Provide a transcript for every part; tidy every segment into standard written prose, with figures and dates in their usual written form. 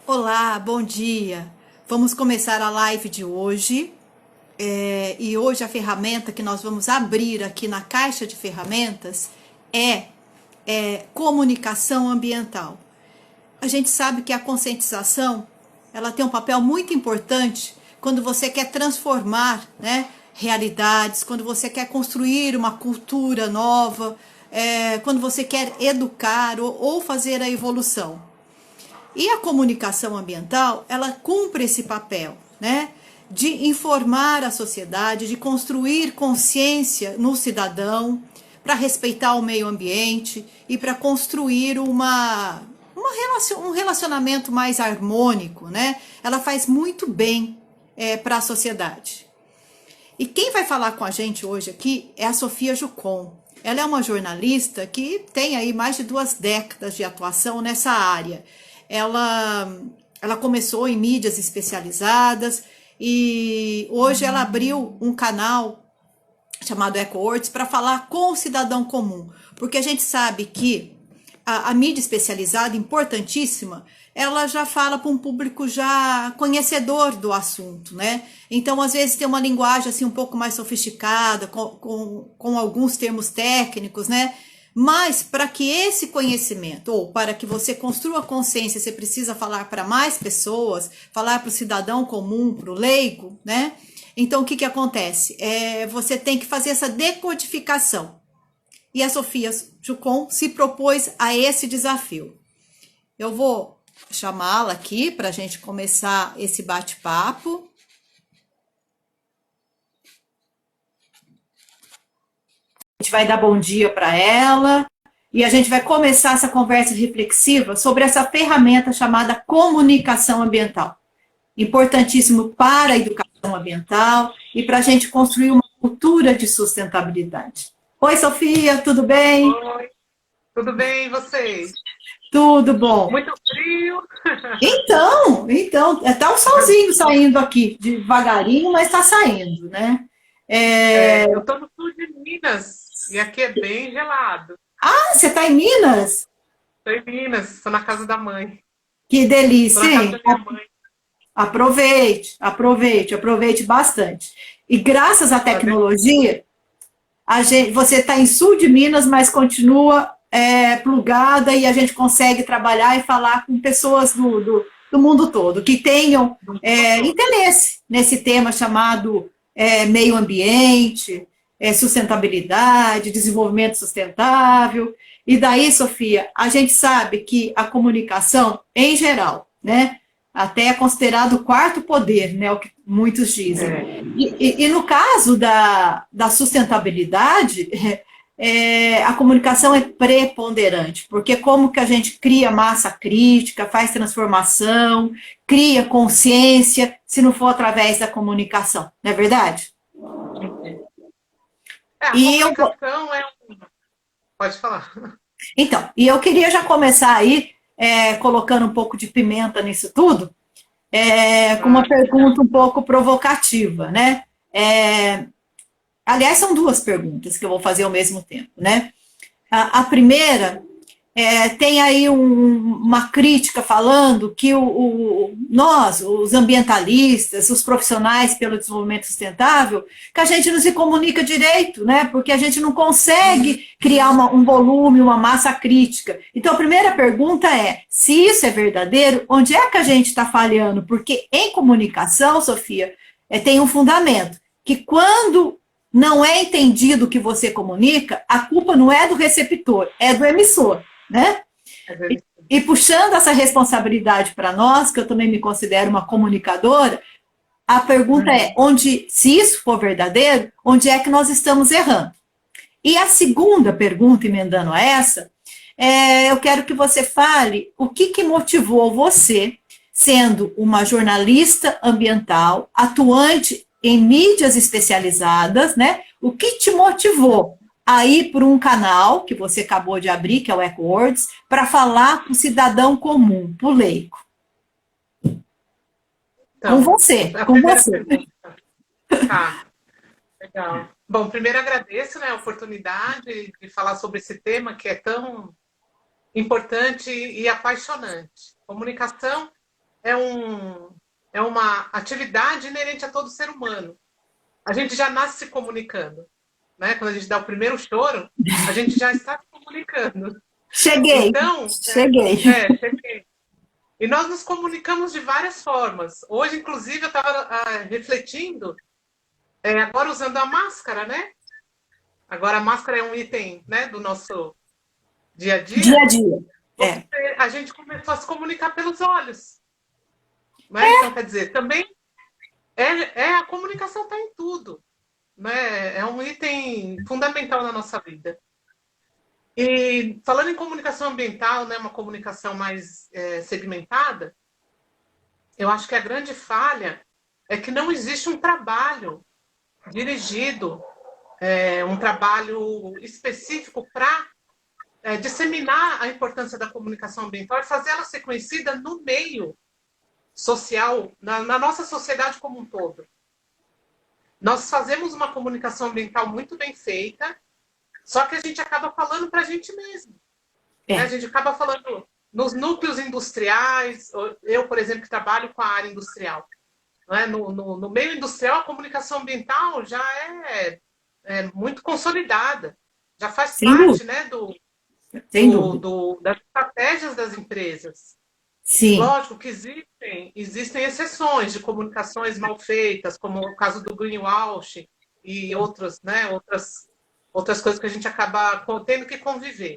Olá, bom dia. Vamos começar a live de hoje. E hoje a ferramenta que nós vamos abrir aqui na caixa de ferramentas é comunicação ambiental. A gente sabe que a conscientização ela tem um papel muito importante quando você quer transformar, né, realidades, quando você quer construir uma cultura nova, quando você quer educar ou fazer a evolução. E a comunicação ambiental, ela cumpre esse papel, né? De informar a sociedade, de construir consciência no cidadão, para respeitar o meio ambiente e para construir um relacionamento mais harmônico, né? Ela faz muito bem para a sociedade. E quem vai falar com a gente hoje aqui é a Sofia Jucom. Ela é uma jornalista que tem aí mais de 2 décadas de atuação nessa área. Ela começou em mídias especializadas e hoje ela abriu um canal chamado EcoWords para falar com o cidadão comum, porque a gente sabe que a mídia especializada, importantíssima, ela já fala para um público já conhecedor do assunto, né? Então, às vezes, tem uma linguagem assim um pouco mais sofisticada, com alguns termos técnicos, né? Mas para que esse conhecimento, ou para que você construa consciência, você precisa falar para mais pessoas, falar para o cidadão comum, para o leigo, né? Então, o que acontece? Você tem que fazer essa decodificação. E a Sofia Jucom se propôs a esse desafio. Eu vou chamá-la aqui para a gente começar esse bate-papo. A gente vai dar bom dia para ela e a gente vai começar essa conversa reflexiva sobre essa ferramenta chamada comunicação ambiental. Importantíssimo para a educação ambiental e para a gente construir uma cultura de sustentabilidade. Oi, Sofia, tudo bem? Oi, tudo bem e vocês? Tudo bom. Muito frio. Então, tá um solzinho saindo aqui, devagarinho, mas está saindo, né? Eu estou no sul de Minas e aqui é bem gelado. Ah, você está em Minas? Estou em Minas, estou na casa da mãe. Que Estou delícia, na casa hein? da minha mãe. Aproveite bastante. E graças à Tá bem? tecnologia, você está em sul de Minas, mas continua plugada e a gente consegue trabalhar e falar com pessoas do mundo todo, que tenham interesse nesse tema chamado meio ambiente, sustentabilidade, desenvolvimento sustentável. E daí, Sofia, a gente sabe que a comunicação, em geral, né, até é considerado o quarto poder, né, o que muitos dizem. E no caso da sustentabilidade, a comunicação é preponderante, porque como que a gente cria massa crítica, faz transformação, cria consciência, se não for através da comunicação, não é verdade? A E eu, comunicação é um... Pode falar. então, e eu queria já começar aí, colocando um pouco de pimenta nisso tudo, com uma pergunta um pouco provocativa, né? Aliás, são 2 perguntas que eu vou fazer ao mesmo tempo, né? A primeira tem aí uma crítica falando que nós, os ambientalistas, os profissionais pelo desenvolvimento sustentável, que a gente não se comunica direito, né? Porque a gente não consegue criar um volume, uma massa crítica. Então, a primeira pergunta é, se isso é verdadeiro, onde é que a gente está falhando? Porque em comunicação, Sofia, tem um fundamento, que quando não é entendido o que você comunica, a culpa não é do receptor, é do emissor, né? E puxando essa responsabilidade para nós, que eu também me considero uma comunicadora, a pergunta é, se isso for verdadeiro, onde é que nós estamos errando? E a segunda pergunta, emendando a essa, eu quero que você fale o que motivou você, sendo uma jornalista ambiental, atuante em mídias especializadas, né? O que te motivou a ir por um canal que você acabou de abrir, que é o EcoWords, para falar para o cidadão comum, para o leigo? Então, a Com primeira você. pergunta. Tá, legal. Bom, primeiro agradeço, né, a oportunidade de falar sobre esse tema que é tão importante e apaixonante. Comunicação é uma atividade inerente a todo ser humano. A gente já nasce se comunicando, né? Quando a gente dá o primeiro choro, a gente já está se comunicando. Cheguei, Então, cheguei. cheguei. E nós nos comunicamos de várias formas. Hoje, inclusive, eu estava refletindo, agora usando a máscara, né? Agora a máscara é um item, né, do nosso dia a dia. Dia a dia. A gente começou a se comunicar pelos olhos. Né? Então, quer dizer, também a comunicação está em tudo. Né? É um item fundamental na nossa vida. E falando em comunicação ambiental, né, uma comunicação mais segmentada, eu acho que a grande falha é que não existe um trabalho dirigido, um trabalho específico para disseminar a importância da comunicação ambiental e fazer ela ser conhecida no meio social, na nossa sociedade como um todo. Nós fazemos uma comunicação ambiental muito bem feita, só que a gente acaba falando para a gente mesmo. Né? A gente acaba falando nos núcleos industriais. Eu, por exemplo, que trabalho com a área industrial. Né? No meio industrial, a comunicação ambiental já é muito consolidada. Já faz parte, né, das estratégias das empresas. Sim. Lógico que existem exceções de comunicações mal feitas, como o caso do greenwashing e outras coisas que a gente acaba tendo que conviver.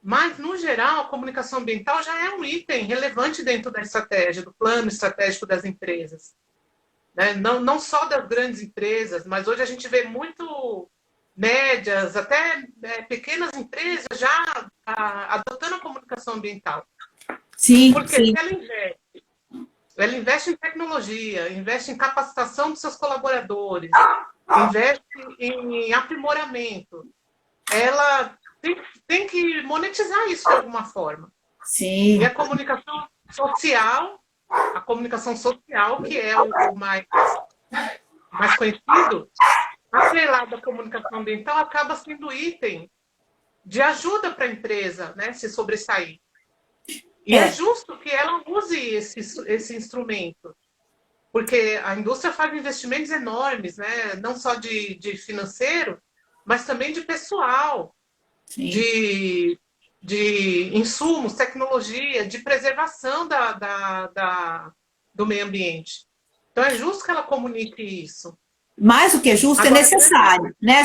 Mas, no geral, a comunicação ambiental já é um item relevante dentro da estratégia, do plano estratégico das empresas. Né? Não só das grandes empresas, mas hoje a gente vê muito médias, até pequenas empresas já adotando a comunicação ambiental. Sim, porque sim. Ela investe em tecnologia, investe em capacitação dos seus colaboradores, investe em aprimoramento. Ela tem que monetizar isso de alguma forma. Sim. E a comunicação social, que é o mais conhecido, atrelado à comunicação ambiental, acaba sendo item de ajuda para a empresa, né, se sobressair. E é justo que ela use esse instrumento, porque a indústria faz investimentos enormes, né? Não só de financeiro, mas também de pessoal, de insumos, tecnologia, de preservação do meio ambiente. Então é justo que ela comunique isso. Mais do que justo, agora, é necessário, né?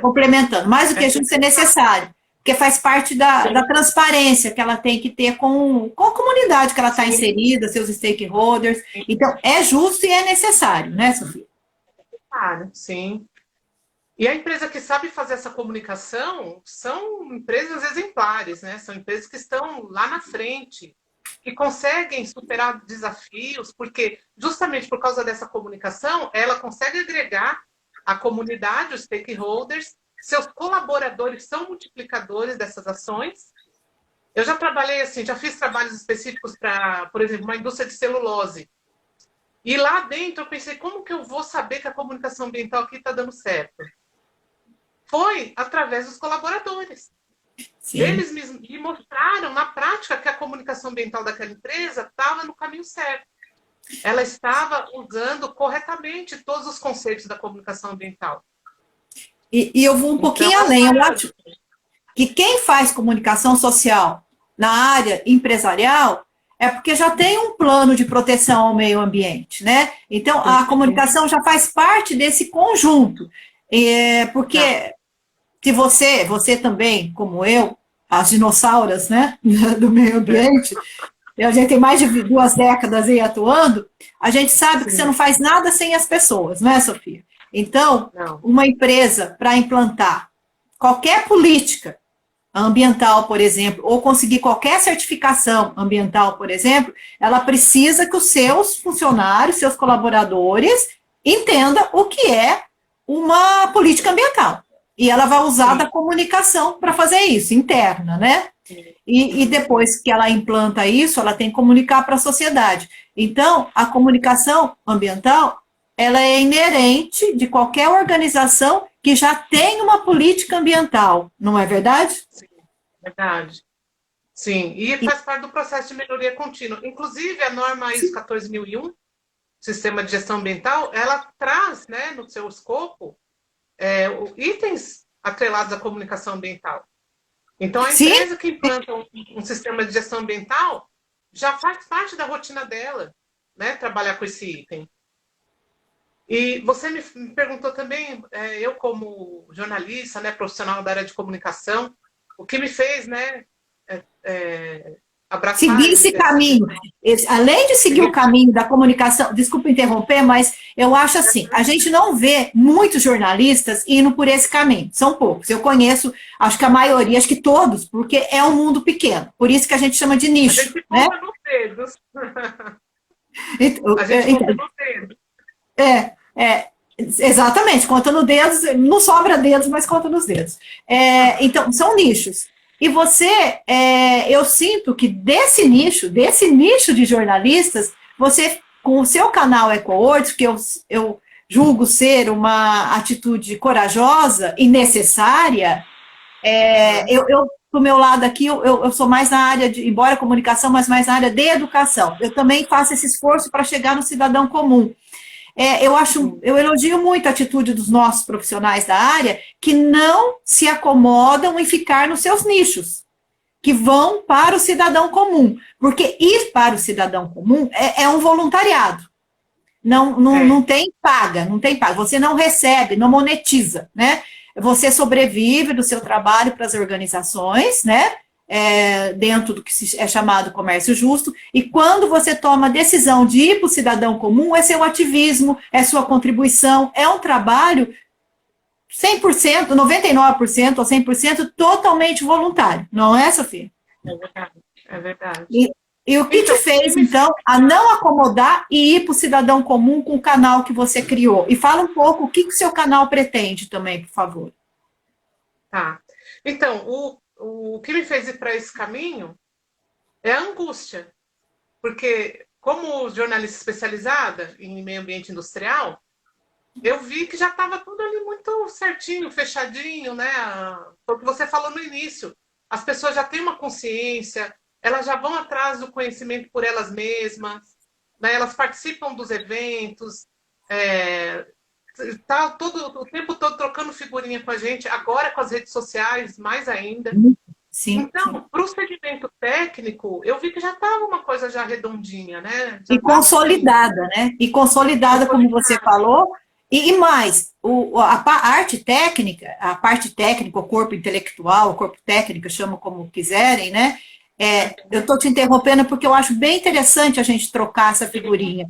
Complementando, mais do que justo é necessário. Porque faz parte da transparência que ela tem que ter com a comunidade que ela está inserida, seus stakeholders. Então, é justo e é necessário, né, Sofia? É necessário, sim. E a empresa que sabe fazer essa comunicação são empresas exemplares, né? São empresas que estão lá na frente, que conseguem superar desafios, porque justamente por causa dessa comunicação, ela consegue agregar a comunidade, os stakeholders. Seus colaboradores são multiplicadores dessas ações. Eu já trabalhei assim, já fiz trabalhos específicos para, por exemplo, uma indústria de celulose. E lá dentro eu pensei, como que eu vou saber que a comunicação ambiental aqui está dando certo? Foi através dos colaboradores. Sim. Eles me mostraram na prática que a comunicação ambiental daquela empresa estava no caminho certo. Ela estava usando corretamente todos os conceitos da comunicação ambiental. E eu vou um pouquinho além. Eu acho que quem faz comunicação social na área empresarial é porque já tem um plano de proteção ao meio ambiente, né? Então, a comunicação já faz parte desse conjunto. Porque se você também, como eu, as dinossauras, né, do meio ambiente, a gente tem mais de 2 décadas aí atuando, a gente sabe que você não faz nada sem as pessoas, não é, Sofia? Então, uma empresa, para implantar qualquer política ambiental, por exemplo, ou conseguir qualquer certificação ambiental, por exemplo, ela precisa que os seus funcionários, seus colaboradores, entendam o que é uma política ambiental. E ela vai usar da comunicação para fazer isso, interna, né? E depois que ela implanta isso, ela tem que comunicar para a sociedade. Então, a comunicação ambiental, ela é inerente de qualquer organização que já tem uma política ambiental, não é verdade? Sim, verdade. Sim, e faz parte do processo de melhoria contínua. Inclusive, a norma ISO 14001, Sistema de Gestão Ambiental, ela traz, né, no seu escopo itens atrelados à comunicação ambiental. Então, a Sim, empresa que implanta um sistema de gestão ambiental já faz parte da rotina dela, né, trabalhar com esse item. E você me perguntou também, eu como jornalista, né, profissional da área de comunicação, o que me fez, né, abraçar seguir esse caminho. Além de seguir o caminho da comunicação, desculpa interromper, mas eu acho assim, a gente não vê muitos jornalistas indo por esse caminho, são poucos. Eu conheço, acho que a maioria, acho que todos, porque é um mundo pequeno, por isso que a gente chama de A nicho, gente né? conta nos dedos. Então, A gente conta nos dedos. É, é, exatamente, conta nos dedos, não sobra dedos, mas conta nos dedos. Então, são nichos. E você, eu sinto que desse nicho de jornalistas, você, com o seu canal EcoWords, que eu julgo ser uma atitude corajosa e necessária, do meu lado aqui, eu sou mais na área de, embora comunicação, mas mais na área de educação. Eu também faço esse esforço para chegar no cidadão comum. Eu elogio muito a atitude dos nossos profissionais da área que não se acomodam em ficar nos seus nichos, que vão para o cidadão comum, porque ir para o cidadão comum é um voluntariado. Não tem paga, não tem paga. Você não recebe, não monetiza, né? Você sobrevive do seu trabalho para as organizações, né? Dentro do que é chamado comércio justo, e quando você toma a decisão de ir para o cidadão comum, é seu ativismo, é sua contribuição, é um trabalho 100%, 99% ou 100% totalmente voluntário, não é, Sofia? É verdade, é verdade. E o que te fez, então, a não acomodar e ir para o cidadão comum com o canal que você criou? E fala um pouco o que o seu canal pretende também, por favor. Tá. Então, o que me fez ir para esse caminho é a angústia. Porque, como jornalista especializada em meio ambiente industrial, eu vi que já estava tudo ali muito certinho, fechadinho, né? Foi o que você falou no início. As pessoas já têm uma consciência, elas já vão atrás do conhecimento por elas mesmas, né? Elas participam dos eventos, tá o tempo todo trocando figurinha com a gente, agora com as redes sociais, mais ainda. Sim, então, para o segmento técnico, eu vi que já estava uma coisa já redondinha, né? Já e consolidada, né? E consolidada, como você falou, e mais, a parte técnica, o corpo intelectual, o corpo técnico, chama como quiserem, né? Eu estou te interrompendo porque eu acho bem interessante a gente trocar essa figurinha.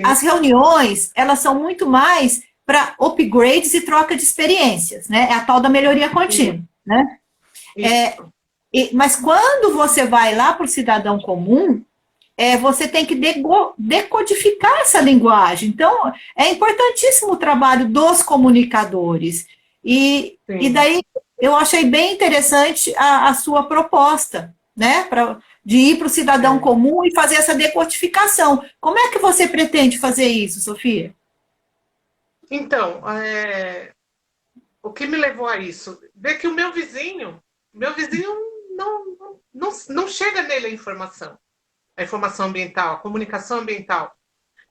As reuniões, elas são muito mais para upgrades e troca de experiências, né? É a tal da melhoria contínua, né? Mas quando você vai lá para o cidadão comum, você tem que decodificar essa linguagem. Então, é importantíssimo o trabalho dos comunicadores. E daí, eu achei bem interessante a sua proposta, né? De ir para o cidadão comum e fazer essa decodificação. Como é que você pretende fazer isso, Sofia? Então, o que me levou a isso? Ver que o meu vizinho não chega nele a informação ambiental, a comunicação ambiental.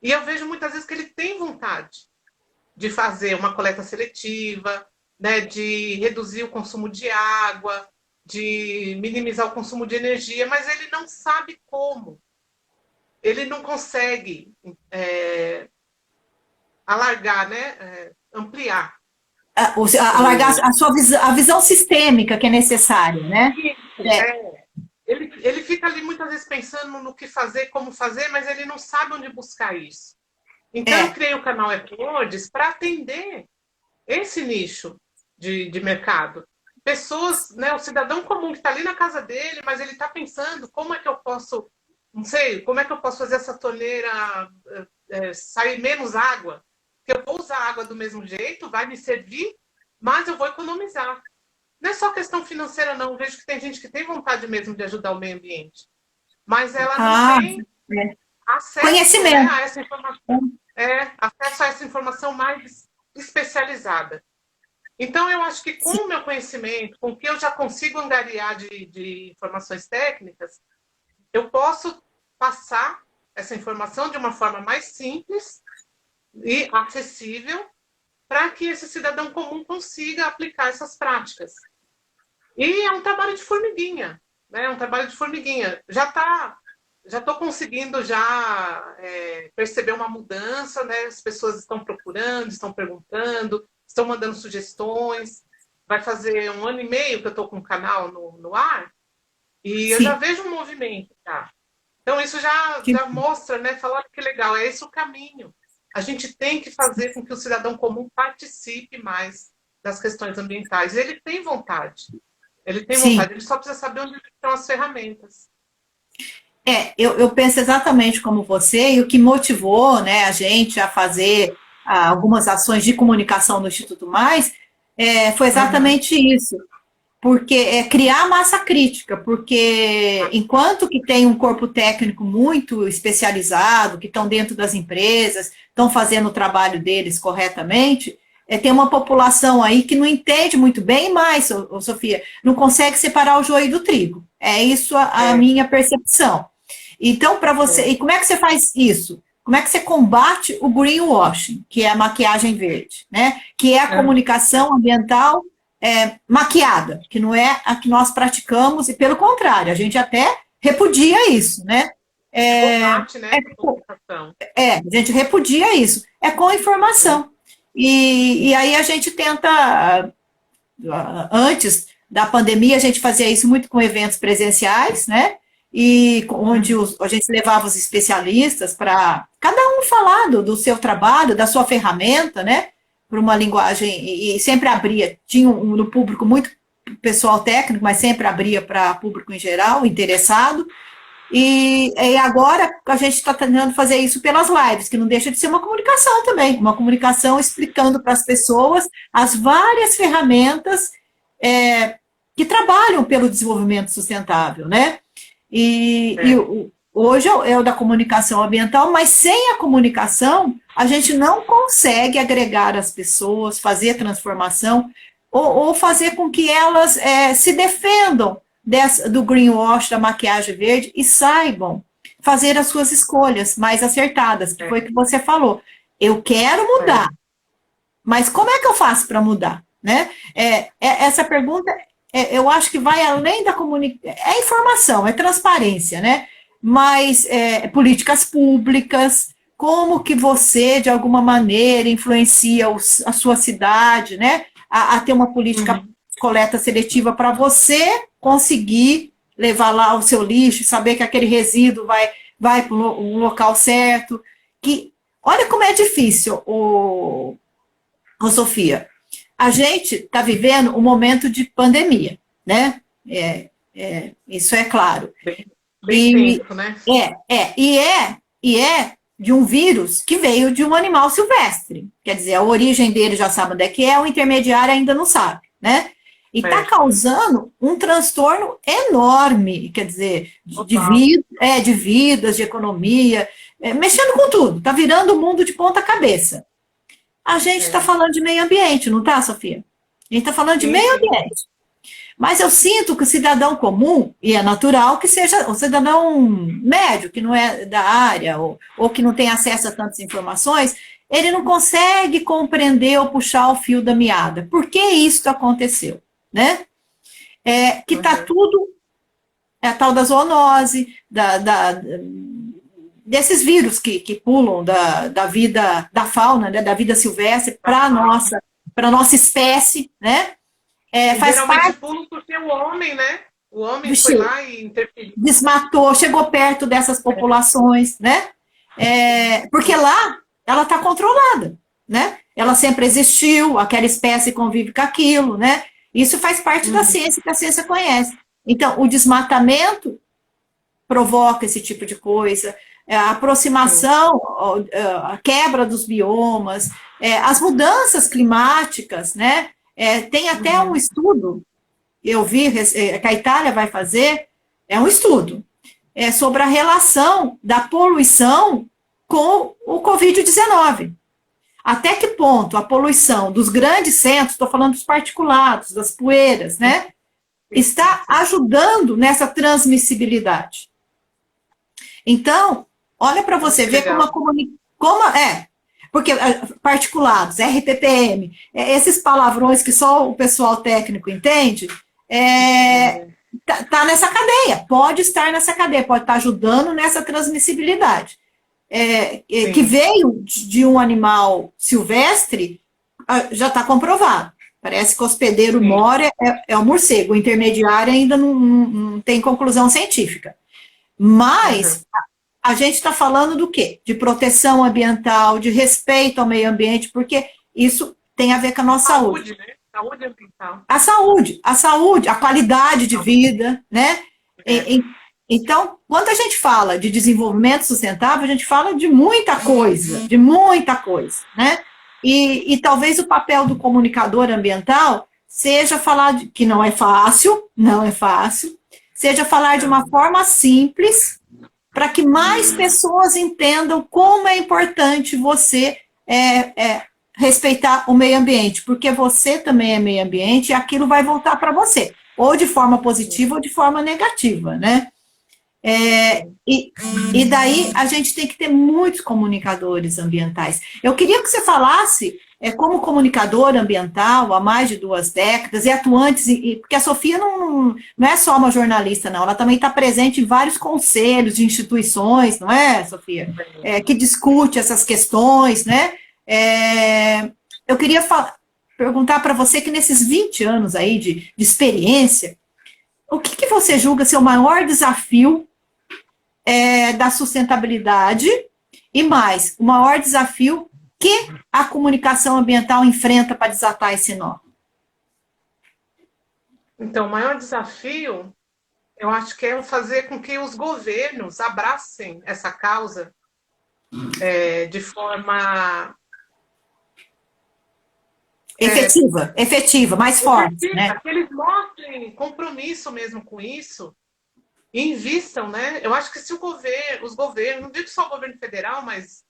E eu vejo muitas vezes que ele tem vontade de fazer uma coleta seletiva, né, de reduzir o consumo de água, de minimizar o consumo de energia, mas ele não sabe como. Ele não consegue alargar, né, ampliar. Alargar a visão sistêmica que é necessária, né? Ele fica ali muitas vezes pensando no que fazer, como fazer, mas ele não sabe onde buscar isso. Então, eu criei o canal EcoWords para atender esse nicho de mercado. Pessoas, né, o cidadão comum que está ali na casa dele, mas ele está pensando como é que eu posso, não sei, como é que eu posso fazer essa torneira sair menos água? Porque eu vou usar água do mesmo jeito, vai me servir, mas eu vou economizar. Não é só questão financeira, não. Eu vejo que tem gente que tem vontade mesmo de ajudar o meio ambiente. Mas ela não tem acesso, conhecimento, né, a essa informação. Acesso a essa informação mais especializada. Então, eu acho que com Sim, o meu conhecimento, com o que eu já consigo angariar de informações técnicas, eu posso passar essa informação de uma forma mais simples e acessível para que esse cidadão comum consiga aplicar essas práticas. E é um trabalho de formiguinha, né? É um trabalho de formiguinha. Já estou conseguindo perceber uma mudança, né? As pessoas estão procurando, estão perguntando, estão mandando sugestões. Vai fazer 1 ano e meio que eu estou com o canal no ar e eu já sim. vejo um movimento, tá? Então isso já mostra, né? Falar que legal, é esse o caminho. A gente tem que fazer com que o cidadão comum participe mais das questões ambientais. Ele tem vontade. Ele tem Sim. vontade, ele só precisa saber onde estão as ferramentas. Eu penso exatamente como você, e o que motivou, né, a gente a fazer algumas ações de comunicação no Instituto Mais foi Uhum. exatamente isso. Porque é criar massa crítica, porque enquanto que tem um corpo técnico muito especializado, que estão dentro das empresas, estão fazendo o trabalho deles corretamente, tem uma população aí que não entende muito bem, mas, Sofia, não consegue separar o joio do trigo. É isso a É, minha percepção. Então, para você, é, e como é que você faz isso? Como é que você combate o greenwashing, que é a maquiagem verde, né? Que é a é. comunicação ambiental maquiada, que não é a que nós praticamos, e pelo contrário, a gente até repudia isso, né? É, Combate, né, essa comunicação. a gente repudia isso, é com É. informação. E aí a gente tenta, antes da pandemia, a gente fazia isso muito com eventos presenciais, né? E onde Uhum. a gente levava os especialistas para cada um falar do seu trabalho, da sua ferramenta, né? Por uma linguagem, e sempre abria, tinha no público muito pessoal técnico, mas sempre abria para público em geral, interessado. E agora a gente está tentando fazer isso pelas lives, que não deixa de ser uma comunicação também, uma comunicação explicando para as pessoas as várias ferramentas é, que trabalham pelo desenvolvimento sustentável, né? E É. hoje é o da comunicação ambiental, mas sem a comunicação, a gente não consegue agregar as pessoas, fazer transformação, ou fazer com que elas se defendam do greenwash, da maquiagem verde, e saibam fazer as suas escolhas mais acertadas, que É. foi o que você falou. Eu quero mudar, É. mas como é que eu faço para mudar? Né? Essa pergunta, eu acho que vai além da comunicação. É informação, é transparência, né? Mas políticas públicas, como que você, de alguma maneira, influencia a sua cidade, né? A ter uma política Uhum. de coleta seletiva para você conseguir levar lá o seu lixo, saber que aquele resíduo vai para um local certo. Que, olha como é difícil Ô, Sofia, a gente está vivendo um momento de pandemia, né? Isso é claro. Bem, bem E tenso, né? e é de um vírus que veio de um animal silvestre. Quer dizer, a origem dele já sabe onde é que é, o intermediário ainda não sabe, né? E está É. causando um transtorno enorme, quer dizer, Total. de vidas, de economia, mexendo com tudo, está virando o mundo de ponta cabeça. A gente está É. falando de meio ambiente, não está, Sofia? A gente está falando de Sim, meio sim. ambiente. Mas eu sinto que o cidadão comum, e é natural que seja o cidadão médio, que não é da área, ou que não tem acesso a tantas informações, ele não consegue compreender ou puxar o fio da meada. Por que isso aconteceu? Né? Que está Uhum. tudo, é a tal da zoonose, desses vírus que pulam da vida, da fauna, né, da vida silvestre Tá falando. para nossa espécie, né? E Faz geralmente parte pulo porque o homem, né? O do homem foi cheiro. lá e interferiu. Desmatou, chegou perto dessas É. populações, né? Porque lá ela está controlada, né? Ela sempre existiu, aquela espécie convive com aquilo, né? Isso faz parte da Uhum. ciência que a ciência conhece. Então, o desmatamento provoca esse tipo de coisa, a Sim. aproximação, a quebra dos biomas, as mudanças climáticas, né? Tem até um Uhum. estudo, eu vi que a Itália vai fazer, é um estudo sobre a relação da poluição com o Covid-19. até que ponto a poluição dos grandes centros, estou falando dos particulados, das poeiras, né, está ajudando nessa transmissibilidade. Então, olha para você ver como porque particulados, RPPM, esses palavrões que só o pessoal técnico entende, tá nessa cadeia, pode estar nessa cadeia, pode estar ajudando nessa transmissibilidade. Que veio de um animal silvestre, já está comprovado. Parece que o hospedeiro mora é o morcego, o intermediário ainda não tem conclusão científica. Mas a gente está falando do quê? De proteção ambiental, de respeito ao meio ambiente, porque isso tem a ver com a nossa saúde. Né? Saúde ambiental. A saúde, a qualidade de vida, né? Então, quando a gente fala de desenvolvimento sustentável, a gente fala de muita coisa, né? E talvez o papel do comunicador ambiental seja falar que não é fácil, seja falar de uma forma simples, para que mais pessoas entendam como é importante você respeitar o meio ambiente, porque você também é meio ambiente e aquilo vai voltar para você, ou de forma positiva ou de forma negativa, né? E daí a gente tem que ter muitos comunicadores ambientais. Eu queria que você falasse como comunicadora ambiental há mais de 2 décadas e atuantes, porque a Sofia não é só uma jornalista, não, ela também está presente em vários conselhos de instituições, não é, Sofia? Que discute essas questões, né? Eu queria perguntar para você que nesses 20 anos aí de experiência, o que você julga ser o maior desafio da sustentabilidade e mais, o maior desafio que a comunicação ambiental enfrenta para desatar esse nó? Então, o maior desafio, eu acho que é fazer com que os governos abracem essa causa de forma efetiva, mais forte, né? Que eles mostrem compromisso mesmo com isso e invistam, né? Eu acho que se os governos, não digo só o governo federal, mas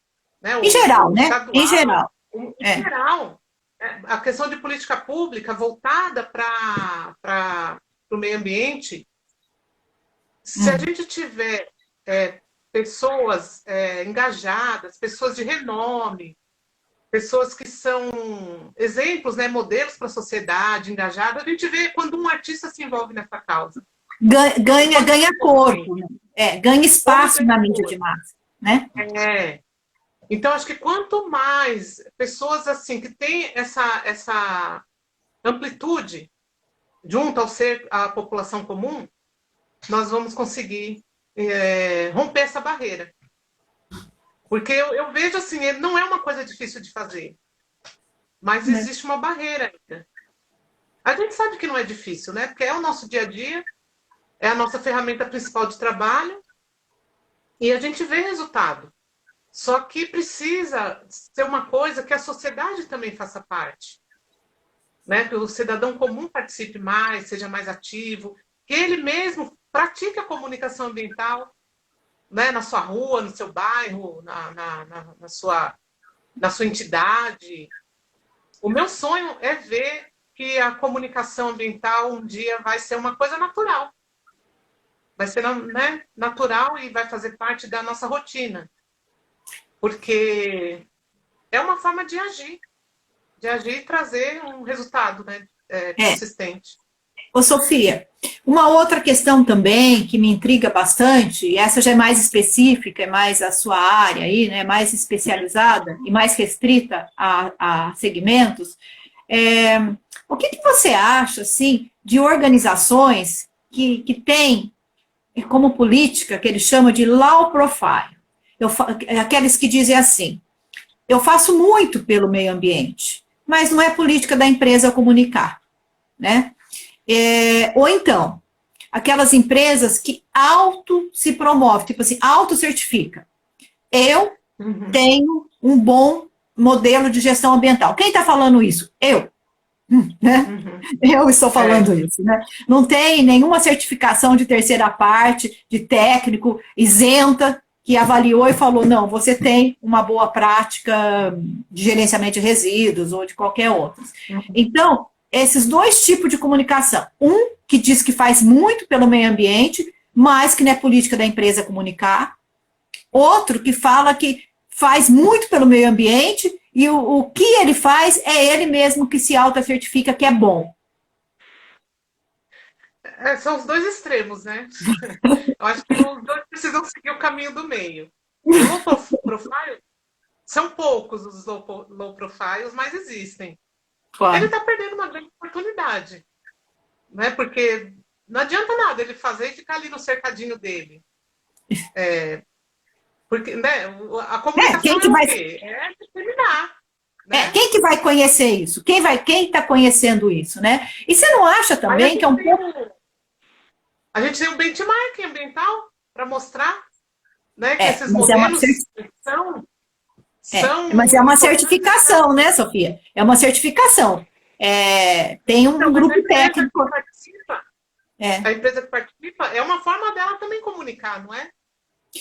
em geral, né? Estadual, em geral, a questão de política pública voltada para o meio ambiente, se a gente tiver pessoas engajadas, pessoas de renome, pessoas que são exemplos, né, modelos para a sociedade, engajadas, a gente vê quando um artista se envolve nessa causa. Ganha corpo, ganha espaço na mídia de massa, né? Então, acho que quanto mais pessoas assim que têm essa amplitude junto ao ser a população comum, nós vamos conseguir romper essa barreira. Porque eu vejo assim, não é uma coisa difícil de fazer, mas existe uma barreira ainda. A gente sabe que não é difícil, né? Porque é o nosso dia a dia, é a nossa ferramenta principal de trabalho e a gente vê resultado. Só que precisa ser uma coisa que a sociedade também faça parte, né? Que o cidadão comum participe mais, seja mais ativo, que ele mesmo pratique a comunicação ambiental, né? Na sua rua, no seu bairro, na sua entidade. O meu sonho é ver que a comunicação ambiental um dia vai ser uma coisa natural. Vai ser, né, natural e vai fazer parte da nossa rotina. Porque é uma forma de agir e trazer um resultado, né, consistente. Ô, Sofia, uma outra questão também que me intriga bastante, e essa já é mais específica, é mais a sua área aí, né, mais especializada e mais restrita a segmentos, o que você acha, assim, de organizações que têm como política, que eles chamam de low profile, aqueles que dizem assim, eu faço muito pelo meio ambiente, mas não é política da empresa comunicar, né? Ou então, aquelas empresas que se promovem, tipo assim, auto-certifica. Eu tenho um bom modelo de gestão ambiental. Quem está falando isso? Eu. Né? Eu estou falando isso, né? Não tem nenhuma certificação de terceira parte, de técnico, isenta, que avaliou e falou, não, você tem uma boa prática de gerenciamento de resíduos ou de qualquer outra. Então, esses dois tipos de comunicação. Um que diz que faz muito pelo meio ambiente, mas que não é política da empresa comunicar. Outro que fala que faz muito pelo meio ambiente e o que ele faz é ele mesmo que se auto-certifica que é bom. São os dois extremos, né? Eu acho que os dois precisam seguir o caminho do meio. O low profile, são poucos os low profiles, mas existem. Claro. Ele está perdendo uma grande oportunidade, né? Porque não adianta nada ele fazer e ficar ali no cercadinho dele. Porque, né, a comunicação é o quê? É determinar. Né? Quem que vai conhecer isso? Quem está conhecendo isso, né? E você não acha também que é um pouco... A gente tem um benchmark ambiental para mostrar, né, que esses modelos são... Mas é uma certificação, né, Sofia? É uma certificação. Tem um grupo técnico. A empresa que participa, é uma forma dela também comunicar, não é?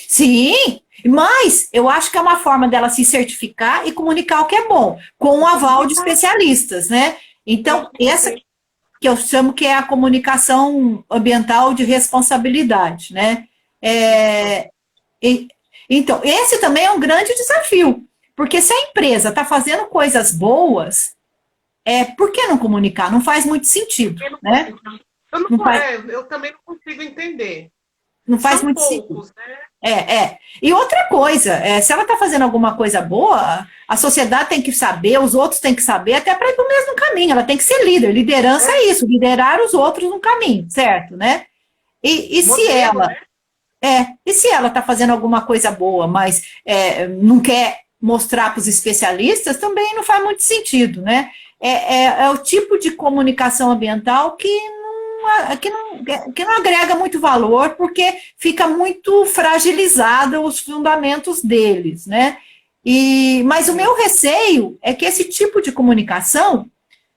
Sim, mas eu acho que é uma forma dela se certificar e comunicar o que é bom, com o aval de especialistas, né? Então, essa que eu chamo que é a comunicação ambiental de responsabilidade, né? Então, esse também é um grande desafio, porque se a empresa está fazendo coisas boas, por que não comunicar? Não faz muito sentido, né? Eu também não consigo entender. Não faz muito sentido. Né? E outra coisa, se ela está fazendo alguma coisa boa, a sociedade tem que saber, os outros têm que saber, até para ir para o mesmo caminho. Ela tem que ser líder. Liderança é isso, liderar os outros no caminho, certo, né? E se ela... e se ela está fazendo alguma coisa boa, mas não quer mostrar para os especialistas, também não faz muito sentido, né? É o tipo de comunicação ambiental que não agrega muito valor, porque fica muito fragilizado os fundamentos deles, né? Mas o meu receio é que esse tipo de comunicação,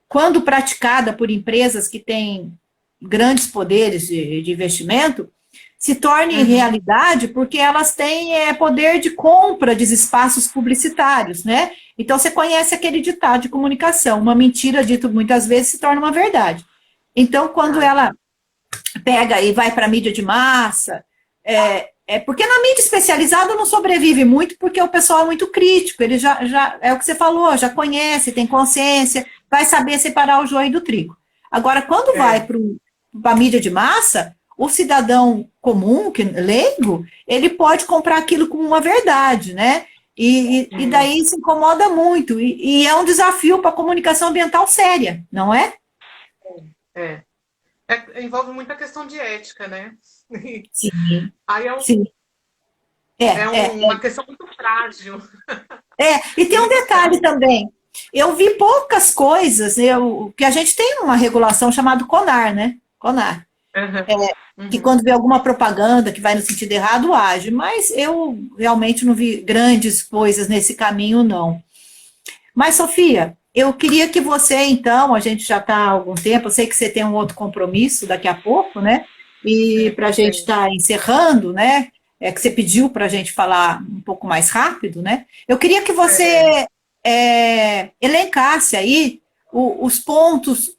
quando praticada por empresas que têm grandes poderes de investimento, se torne realidade porque elas têm poder de compra de espaços publicitários, né? Então, você conhece aquele ditado de comunicação, uma mentira dita muitas vezes se torna uma verdade. Então, quando ela pega e vai para a mídia de massa, porque na mídia especializada não sobrevive muito, porque o pessoal é muito crítico, ele já é o que você falou, já conhece, tem consciência, vai saber separar o joio do trigo. Agora, quando vai para a mídia de massa, o cidadão comum, leigo, ele pode comprar aquilo como uma verdade, né? E daí se incomoda muito, e é um desafio para a comunicação ambiental séria, não é? Envolve muita questão de ética, né? Sim. Aí uma questão muito frágil. E tem um detalhe também. Eu vi poucas coisas, que a gente tem uma regulação chamada CONAR, né? CONAR. Que quando vê alguma propaganda que vai no sentido errado, age. Mas eu realmente não vi grandes coisas nesse caminho, não. Mas, Sofia, eu queria que você, então, a gente já está há algum tempo, eu sei que você tem um outro compromisso daqui a pouco, né? E para a gente estar encerrando, né? Que você pediu para a gente falar um pouco mais rápido, né? Eu queria que você elencasse aí os pontos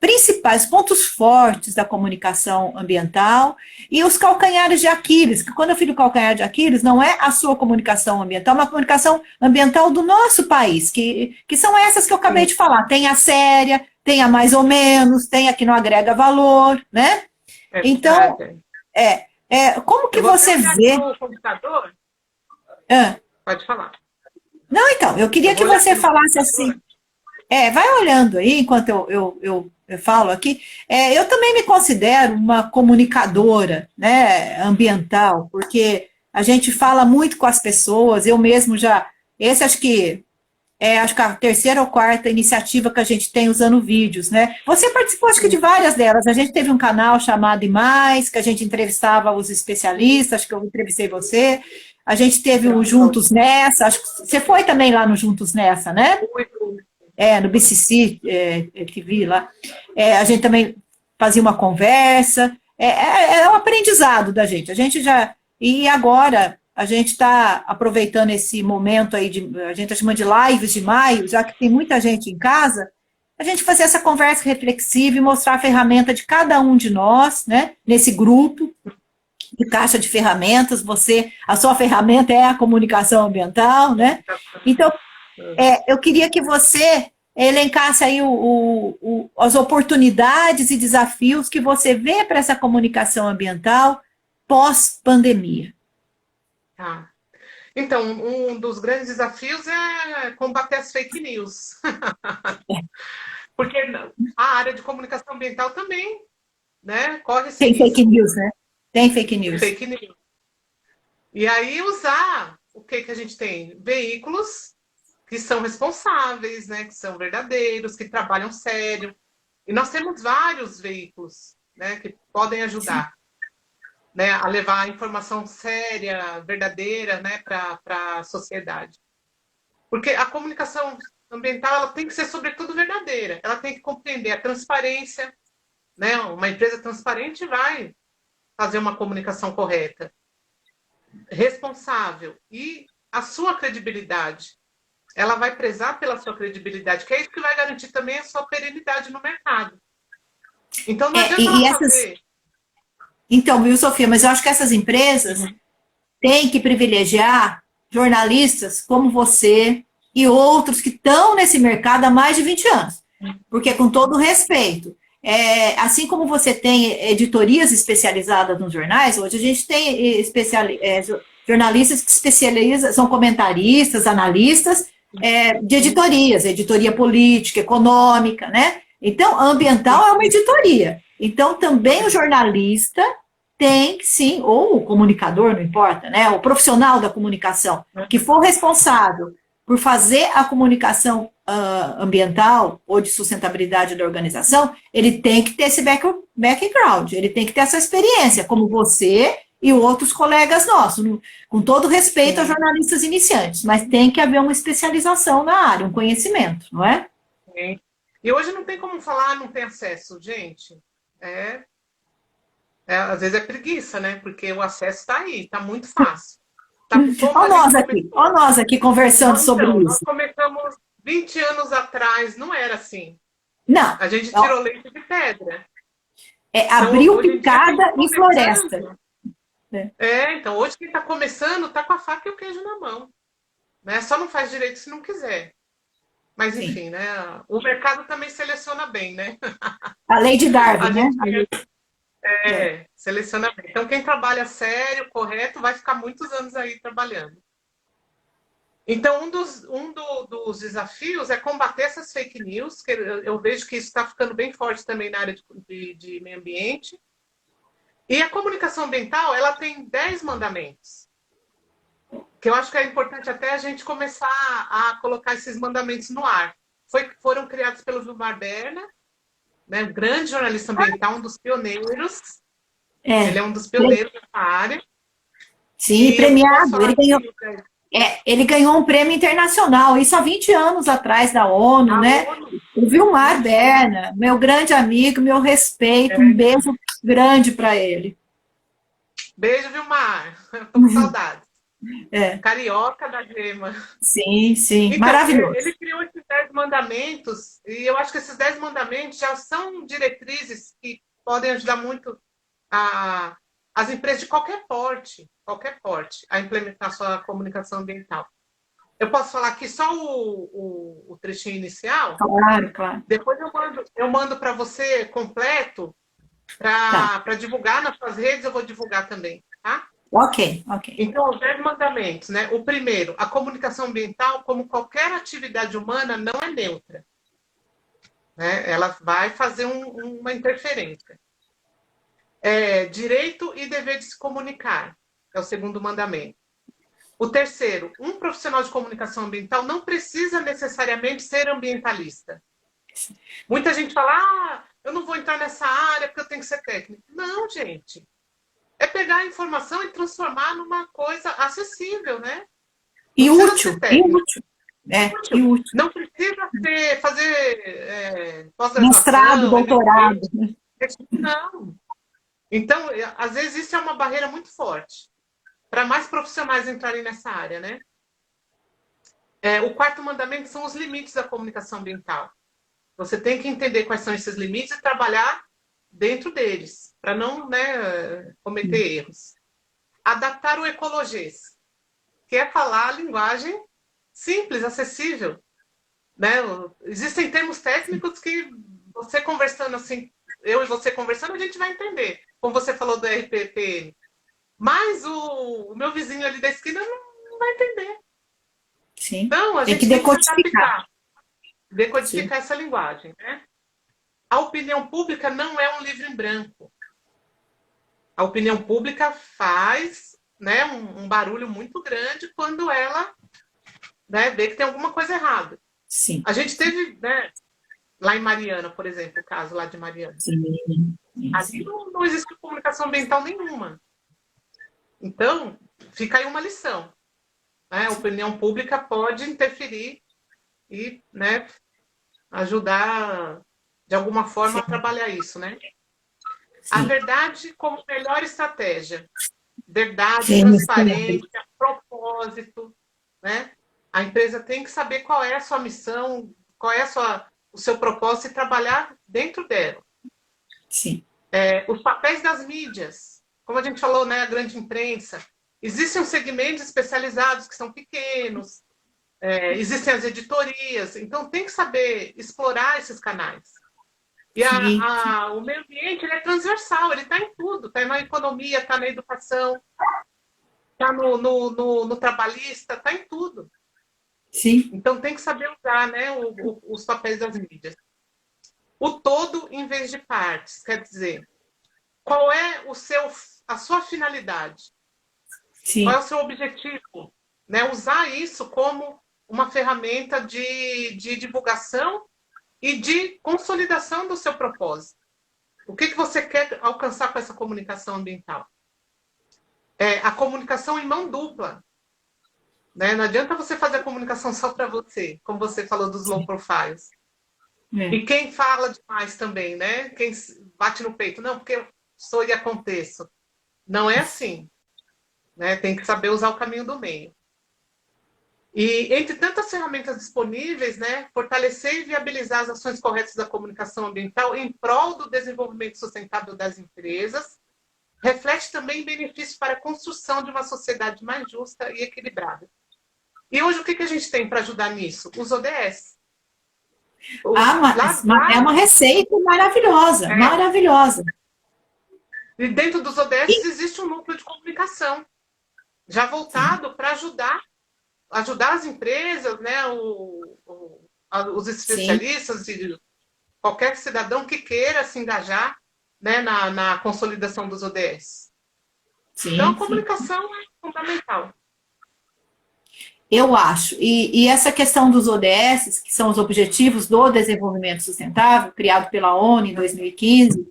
principais, pontos fortes da comunicação ambiental e os calcanhares de Aquiles, que quando eu falo calcanhar de Aquiles, não é a sua comunicação ambiental, é uma comunicação ambiental do nosso país, que são essas que eu acabei de falar. Tem a séria, tem a mais ou menos, tem a que não agrega valor, né? Então, como que você vê... No computador? Pode falar. Não, então, eu queria que você falasse assim... vai olhando aí, enquanto eu falo aqui. Eu também me considero uma comunicadora, né, ambiental, porque a gente fala muito com as pessoas, eu mesmo acho que a terceira ou quarta iniciativa que a gente tem usando vídeos, né? Você participou, acho que, de várias delas. A gente teve um canal chamado IMais, que a gente entrevistava os especialistas, acho que eu entrevistei você. A gente teve o Juntos Nessa, acho que você foi também lá no Juntos Nessa, né? No BCC TV lá, a gente também fazia uma conversa, um aprendizado da gente, e agora a gente está aproveitando esse momento aí, a gente está chamando de lives de maio, já que tem muita gente em casa, a gente fazer essa conversa reflexiva e mostrar a ferramenta de cada um de nós, né, nesse grupo de caixa de ferramentas. A sua ferramenta é a comunicação ambiental, né? Então, eu queria que você elencasse aí as oportunidades e desafios que você vê para essa comunicação ambiental pós-pandemia. Tá. Então, um dos grandes desafios é combater as fake news. Porque a área de comunicação ambiental também, né, corre esse Tem risco. fake news, né? Tem fake news. Fake news. E aí usar o que a gente tem? Veículos que são responsáveis, né, que são verdadeiros, que trabalham sério. E nós temos vários veículos, né, que podem ajudar, né, a levar a informação séria, verdadeira, né, para a sociedade. Porque a comunicação ambiental ela tem que ser, sobretudo, verdadeira. Ela tem que compreender a transparência, né? Uma empresa transparente vai fazer uma comunicação correta, responsável, e a sua credibilidade. Ela vai prezar pela sua credibilidade, que é isso que vai garantir também a sua perenidade no mercado. Então, não adianta ela fazer... Então, viu, Sofia, mas eu acho que essas empresas têm que privilegiar jornalistas como você e outros que estão nesse mercado há mais de 20 anos. Porque, com todo respeito, assim como você tem editorias especializadas nos jornais, hoje a gente tem jornalistas que se especializam, são comentaristas, analistas de editorias, editoria política, econômica, né? Então, a ambiental é uma editoria. Então, também o jornalista tem, sim, ou o comunicador, não importa, né? O profissional da comunicação, que for responsável por fazer a comunicação ambiental ou de sustentabilidade da organização, ele tem que ter esse background, ele tem que ter essa experiência, como você e outros colegas nossos, com todo respeito a jornalistas iniciantes, mas tem que haver uma especialização na área, um conhecimento, não é? Sim. E hoje não tem como falar, não tem acesso, gente. Às vezes é preguiça, né? Porque o acesso está aí, está muito fácil. Olha nós aqui conversando sobre isso. Nós começamos 20 anos atrás, não era assim. Não. A gente tirou leite de pedra. Abriu picada e floresta. Então hoje quem está começando está com a faca e o queijo na mão. Né? Só não faz direito se não quiser. Mas, enfim, sim, né? O mercado também seleciona bem, né? A lei de Darwin, né? Seleciona bem. Então, quem trabalha sério, correto, vai ficar muitos anos aí trabalhando. Então, um dos desafios é combater essas fake news, que eu vejo que isso está ficando bem forte também na área de meio ambiente. E a comunicação ambiental, ela tem 10 mandamentos. Que eu acho que é importante até a gente começar a colocar esses mandamentos no ar. Foram criados pelo Vilmar Berna, né, um grande jornalista ambiental, um dos pioneiros. Ele é um dos pioneiros dessa área. Sim, premiado. Ele ganhou um prêmio internacional, isso há 20 anos atrás da ONU, né? O Vilmar Berna, meu grande amigo, meu respeito, um beijo grande para ele. Beijo, Vilmar. Tô com saudade. Carioca da Gema. Sim, sim, então, maravilhoso. Ele criou esses 10 mandamentos, e eu acho que esses 10 mandamentos já são diretrizes que podem ajudar muito as empresas de qualquer porte, a implementar sua comunicação ambiental. Eu posso falar aqui só o trechinho inicial? Claro, claro. Depois eu mando para você completo, para divulgar nas suas redes, eu vou divulgar também, tá? Ok. Então, os 10 mandamentos, né? O primeiro, a comunicação ambiental, como qualquer atividade humana, não é neutra. Né? Ela vai fazer uma interferência. Direito e dever de se comunicar, é o segundo mandamento. O terceiro, um profissional de comunicação ambiental não precisa necessariamente ser ambientalista. Muita gente fala, eu não vou entrar nessa área porque eu tenho que ser técnico. Não, gente. É pegar a informação e transformar numa coisa acessível, né? E útil. E útil. Não precisa fazer pós-graduação. Mestrado, doutorado. Não. Então, às vezes, isso é uma barreira muito forte. para mais profissionais entrarem nessa área, né? O quarto mandamento são os limites da comunicação ambiental. Você tem que entender quais são esses limites e trabalhar dentro deles, para não, né, cometer erros. Adaptar o ecologês, que é falar a linguagem simples, acessível. Né? Existem termos técnicos que você conversando assim, eu e você conversando, a gente vai entender. Como você falou do RPPN. Mas o meu vizinho ali da esquina não vai entender. Sim. Então, a gente tem que se adaptar. Decodificar essa linguagem. Né? A opinião pública não é um livro em branco. A opinião pública faz, né, um barulho muito grande quando ela, né, vê que tem alguma coisa errada. Sim. A gente teve, né, lá em Mariana, por exemplo, o caso lá de Mariana. Ali não existe comunicação ambiental nenhuma. Então, fica aí uma lição. Né? A opinião pública pode interferir e, né, ajudar, de alguma forma, a trabalhar isso. Né? A verdade como melhor estratégia. Verdade, transparência, propósito. Né? A empresa tem que saber qual é a sua missão, qual é o seu propósito e trabalhar dentro dela. Sim. Os papéis das mídias, como a gente falou, né, a grande imprensa, existem segmentos especializados que são pequenos, existem as editorias, então tem que saber explorar esses canais. E o meio ambiente ele é transversal, ele está em tudo, está na economia, está na educação, está no trabalhista, está em tudo. Sim. Então tem que saber usar, né, os papéis das mídias. O todo em vez de partes, quer dizer, qual é a sua finalidade? Sim. Qual é o seu objetivo? Né? Usar isso como uma ferramenta de divulgação e de consolidação do seu propósito. O que você quer alcançar com essa comunicação ambiental? A comunicação em mão dupla. Né? Não adianta você fazer a comunicação só para você, como você falou dos low profiles. E quem fala demais também, né? Quem bate no peito, não, porque eu sou e aconteço. Não é assim. Né? Tem que saber usar o caminho do meio. E entre tantas ferramentas disponíveis, né, fortalecer e viabilizar as ações corretas da comunicação ambiental em prol do desenvolvimento sustentável das empresas, reflete também benefícios para a construção de uma sociedade mais justa e equilibrada. E hoje o que a gente tem para ajudar nisso? Os ODS. É uma receita maravilhosa, maravilhosa. E dentro dos ODS existe um núcleo de comunicação, já voltado para ajudar as empresas, né, os especialistas e qualquer cidadão que queira se engajar, né, na consolidação dos ODS. Então, a comunicação é fundamental. Eu acho. E essa questão dos ODS, que são os Objetivos do Desenvolvimento Sustentável, criado pela ONU em 2015,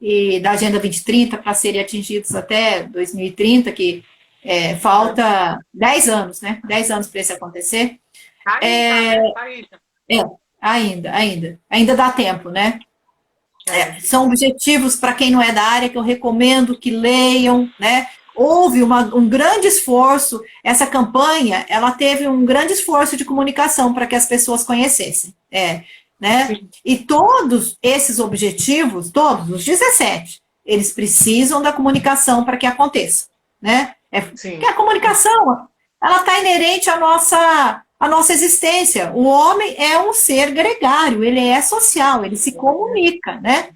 e da Agenda 2030 para serem atingidos até 2030, que falta 10 anos, né? 10 anos para isso acontecer. Ainda dá tempo, né? São objetivos, para quem não é da área, que eu recomendo que leiam, né? Houve um grande esforço, essa campanha, ela teve um grande esforço de comunicação para que as pessoas conhecessem, né? E todos esses objetivos, todos os 17, eles precisam da comunicação para que aconteça, né? Porque a comunicação, ela está inerente à nossa existência. O homem é um ser gregário, ele é social, ele se comunica, né?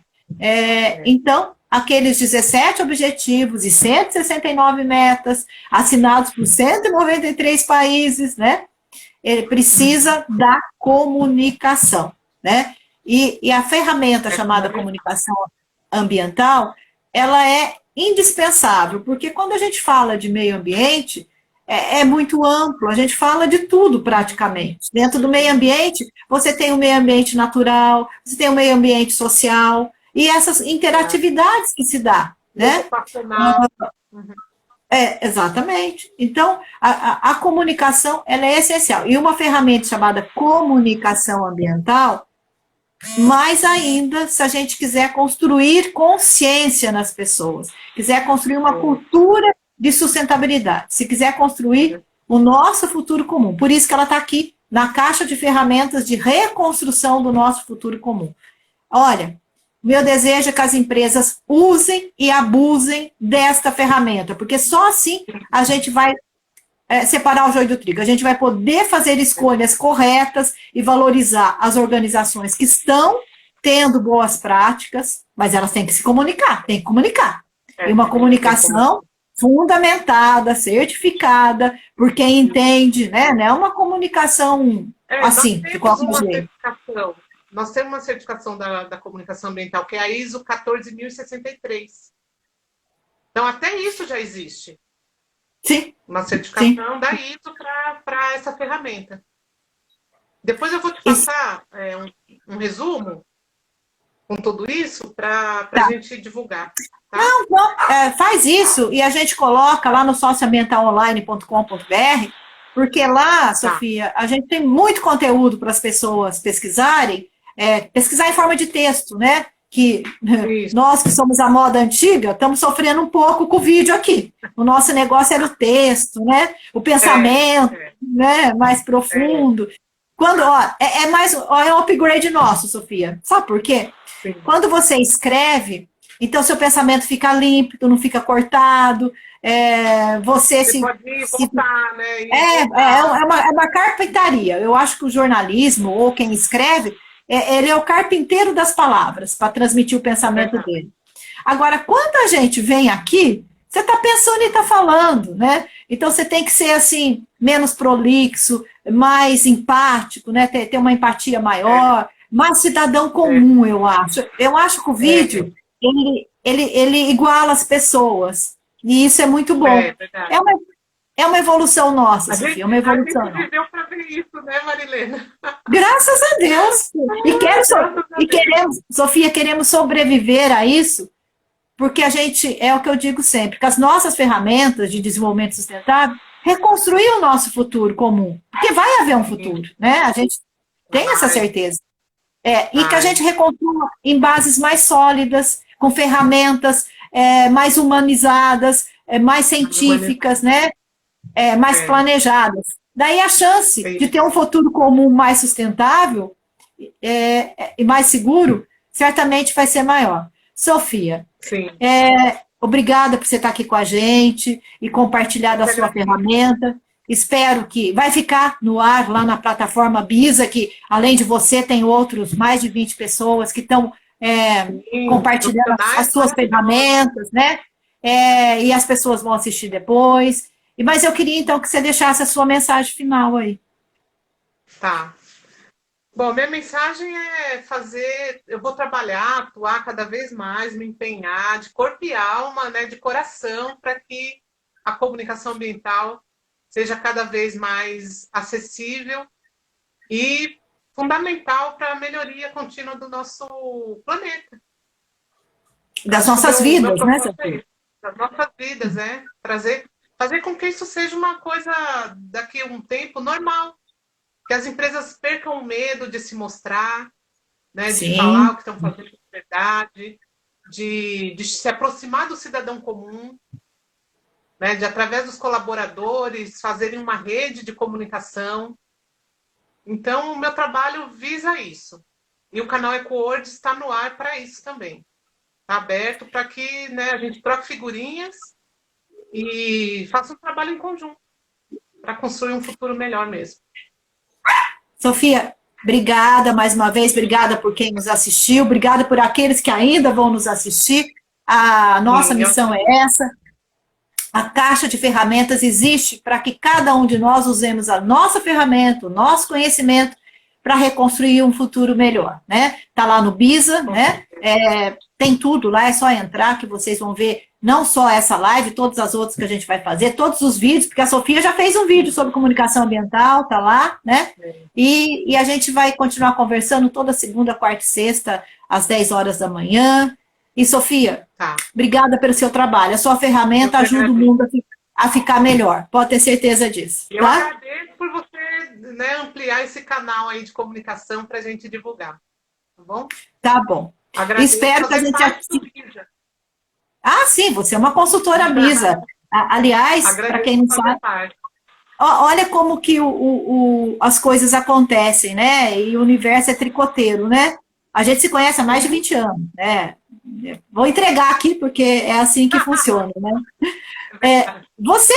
Então, aqueles 17 objetivos e 169 metas, assinados por 193 países, né? Ele precisa da comunicação, né? E a ferramenta chamada comunicação ambiental, ela é indispensável, porque quando a gente fala de meio ambiente, é muito amplo, a gente fala de tudo praticamente. Dentro do meio ambiente, você tem o meio ambiente natural, você tem o meio ambiente social, e essas interatividades que se dá, né? Exatamente. Então, a comunicação, ela é essencial. E uma ferramenta chamada comunicação ambiental, mais ainda, se a gente quiser construir consciência nas pessoas, quiser construir uma cultura de sustentabilidade, se quiser construir o nosso futuro comum. Por isso que ela está aqui na caixa de ferramentas de reconstrução do nosso futuro comum. Olha, meu desejo é que as empresas usem e abusem desta ferramenta, porque só assim a gente vai separar o joio do trigo. A gente vai poder fazer escolhas corretas e valorizar as organizações que estão tendo boas práticas, mas elas têm que se comunicar, tem que comunicar. E uma comunicação fundamentada, certificada, por quem entende, né? Não é uma comunicação assim, de qualquer jeito. Nós temos uma certificação da comunicação ambiental, que é a ISO 14063. Então, até isso já existe. Sim. Uma certificação da ISO para essa ferramenta. Depois eu vou te passar um resumo com tudo isso para a gente divulgar. Tá? Não, faz isso e a gente coloca lá no socioambientalonline.com.br, porque lá, Sofia, a gente tem muito conteúdo para as pessoas pesquisarem, pesquisar em forma de texto, né? Que nós que somos a moda antiga, estamos sofrendo um pouco com o vídeo aqui. O nosso negócio era o texto, né? O pensamento, né? Mais profundo. Quando, é um upgrade nosso, Sofia. Sabe por quê? Sim. Quando você escreve, então seu pensamento fica límpido, não fica cortado. Você pode voltar, né? É uma carpintaria. Eu acho que o jornalismo, ou quem escreve, ele é o carpinteiro das palavras, para transmitir o pensamento dele. Agora, quando a gente vem aqui, você está pensando e está falando, né? Então, você tem que ser, assim, menos prolixo, mais empático, né? Ter uma empatia maior, mais cidadão comum, eu acho. Eu acho que o vídeo, ele iguala as pessoas. E isso é muito bom. É uma evolução nossa, Sofia, uma evolução. A gente viveu para ver isso, né, Marilena? Graças a Deus. Queremos, Sofia, queremos sobreviver a isso, porque a gente, é o que eu digo sempre, que as nossas ferramentas de desenvolvimento sustentável reconstruir o nosso futuro comum. Porque vai haver um futuro, né? A gente tem essa certeza. E que a gente reconstrua em bases mais sólidas, com ferramentas mais humanizadas, mais científicas, né? Mais planejadas. Daí a chance de ter um futuro comum mais sustentável e mais seguro, certamente vai ser maior. Sofia, obrigada por você estar aqui com a gente e compartilhar da sua ferramenta. Espero que vai ficar no ar lá na plataforma Bisa, que além de você tem outros mais de 20 pessoas que estão compartilhando as suas ferramentas, né? E as pessoas vão assistir depois. Mas eu queria, então, que você deixasse a sua mensagem final aí. Tá. Bom, minha mensagem é eu vou trabalhar, atuar cada vez mais, me empenhar, de corpo e alma, né, de coração, para que a comunicação ambiental seja cada vez mais acessível e fundamental para a melhoria contínua do nosso planeta. Das nossas vidas, né, Sofia? Das nossas vidas, fazer com que isso seja uma coisa, daqui a um tempo, normal. Que as empresas percam o medo de se mostrar, né, de falar o que estão fazendo de verdade, de se aproximar do cidadão comum, né, de, através dos colaboradores, fazerem uma rede de comunicação. Então, o meu trabalho visa isso. E o canal EcoWorld está no ar para isso também. Está aberto para que, né, a gente troque figurinhas e faça um trabalho em conjunto para construir um futuro melhor mesmo. Sofia, obrigada mais uma vez, obrigada por quem nos assistiu, obrigada por aqueles que ainda vão nos assistir. A nossa missão é essa. A caixa de ferramentas existe para que cada um de nós usemos a nossa ferramenta, o nosso conhecimento, para reconstruir um futuro melhor, né? Tá lá no Bisa, né? Tem tudo lá, é só entrar que vocês vão ver não só essa live, todas as outras que a gente vai fazer, todos os vídeos, porque a Sofia já fez um vídeo sobre comunicação ambiental, tá lá, né? E a gente vai continuar conversando toda segunda, quarta e sexta, às 10 horas da manhã. E, Sofia, obrigada pelo seu trabalho. A sua ferramenta ajuda o mundo a ficar melhor. Pode ter certeza disso. Eu agradeço por você, né, ampliar esse canal aí de comunicação para a gente divulgar. Tá bom? Tá bom. Agradeço. Espero que a gente... sim, você é uma consultora Bisa. Aliás, para Agradeço quem não por fazer sabe, parte. olha como que as coisas acontecem, né? E o universo é tricoteiro, né? A gente se conhece há mais de 20 anos, né? Vou entregar aqui porque é assim que funciona, né? É verdade. Você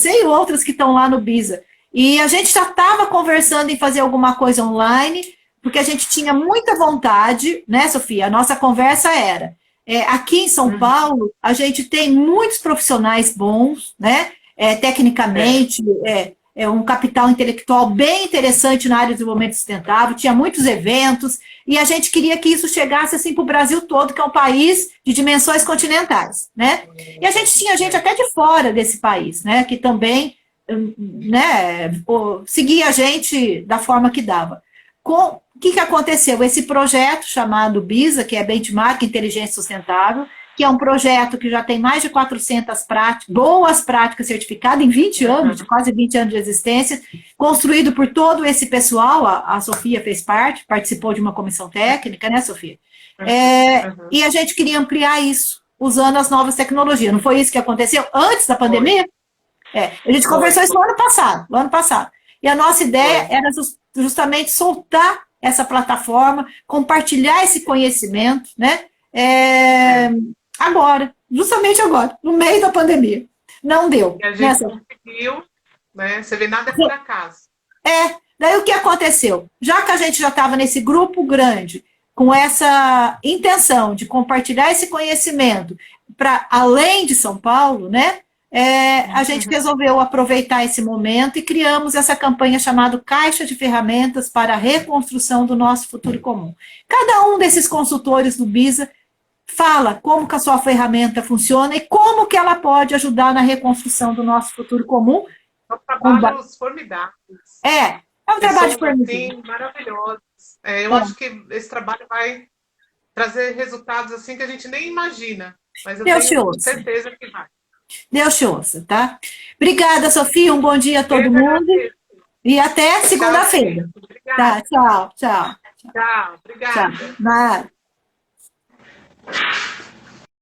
e outras que estão lá no Bisa. E a gente já estava conversando em fazer alguma coisa online, porque a gente tinha muita vontade, né, Sofia? A nossa conversa era, aqui em São Uhum. Paulo, a gente tem muitos profissionais bons, né? É. Tecnicamente, um capital intelectual bem interessante na área de desenvolvimento sustentável, tinha muitos eventos, e a gente queria que isso chegasse assim para o Brasil todo, que é um país de dimensões continentais, né? E a gente tinha gente É. até de fora desse país, né? Que também, né, seguia a gente da forma que dava. O que aconteceu? Esse projeto chamado BISA, que é Benchmark Inteligência Sustentável, que é um projeto que já tem mais de 400 boas práticas certificadas em 20 anos, de Uhum. quase 20 anos de existência, construído por todo esse pessoal, a Sofia fez parte, participou de uma comissão técnica, né, Sofia? Uhum. E a gente queria ampliar isso, usando as novas tecnologias. Não foi isso que aconteceu antes da Foi, pandemia? A gente conversou isso foi, no ano passado. E a nossa ideia foi. era justamente soltar essa plataforma, compartilhar esse conhecimento, né? É, É. agora, justamente agora, no meio da pandemia. Não deu, E a né? gente conseguiu, né? Você vê, nada é por acaso. Daí o que aconteceu? Já que a gente já estava nesse grupo grande, com essa intenção de compartilhar esse conhecimento para além de São Paulo, né? A gente Uhum. resolveu aproveitar esse momento e criamos essa campanha chamada Caixa de Ferramentas para a Reconstrução do Nosso Futuro Comum. Cada um desses consultores do BISA fala como que a sua ferramenta funciona e como que ela pode ajudar na reconstrução do nosso futuro comum. São Com trabalhos formidáveis. é um trabalho de Pessoas formiguinha. assim maravilhosas. Eu acho que esse trabalho vai trazer resultados assim que a gente nem imagina, mas eu Deus te tenho ouça. certeza que vai. Deus te ouça, tá? Obrigada, Sofia. Um bom dia a Eu todo que mundo. agradeço. E até Tchau, segunda-feira. Cris. Tá, Obrigada. tchau, tchau, Tchau. tchau. Obrigada. Nada.